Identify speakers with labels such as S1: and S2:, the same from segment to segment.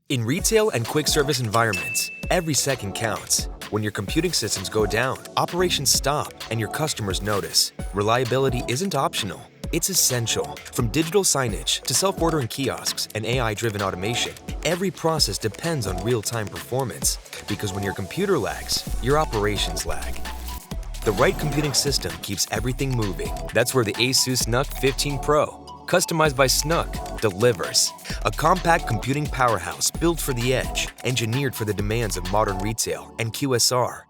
S1: In retail and quick service environments, every second counts. When your computing systems go down, operations stop, and your customers notice. Reliability isn't optional, it's essential. From digital signage to self-ordering kiosks and AI-driven automation, every process depends on real-time performance. Because when your computer lags, your operations lag. The right computing system keeps everything moving. That's where the ASUS NUC 15 Pro, customized by SNUC, delivers. A compact computing powerhouse built for the edge, engineered for the demands of modern retail and QSR.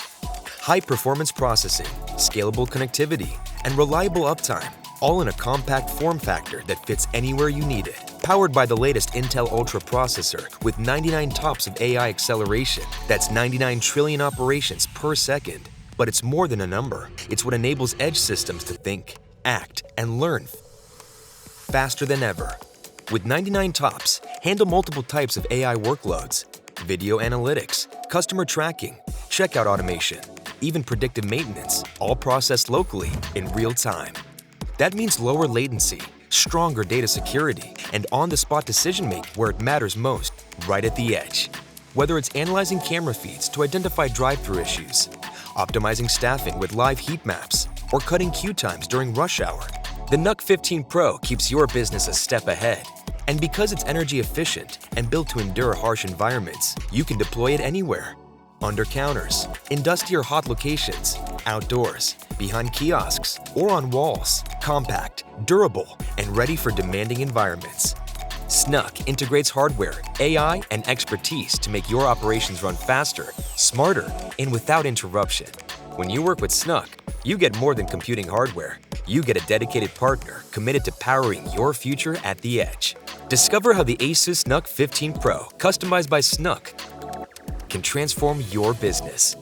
S1: High-performance processing, scalable connectivity, and reliable uptime, all in a compact form factor that fits anywhere you need it. Powered by the latest Intel Ultra processor with 99 TOPS of AI acceleration, that's 99 trillion operations per second. But it's more than a number. It's what enables edge systems to think, act, and learn faster than ever. With 99 TOPS, handle multiple types of AI workloads, video analytics, customer tracking, checkout automation, even predictive maintenance, all processed locally in real time. That means lower latency, stronger data security, and on-the-spot decision-making where it matters most, right at the edge. Whether it's analyzing camera feeds to identify drive-thru issues, optimizing staffing with live heat maps, or cutting queue times during rush hour, the NUC 15 Pro keeps your business a step ahead. And because it's energy efficient and built to endure harsh environments, you can deploy it anywhere. Under counters, in dusty or hot locations, outdoors, behind kiosks, or on walls. Compact, durable, and ready for demanding environments. SNUC integrates hardware, AI, and expertise to make your operations run faster, smarter, and without interruption. When you work with SNUC, you get more than computing hardware. You get a dedicated partner committed to powering your future at the edge. Discover how the ASUS NUC 15 Pro, customized by SNUC, can transform your business.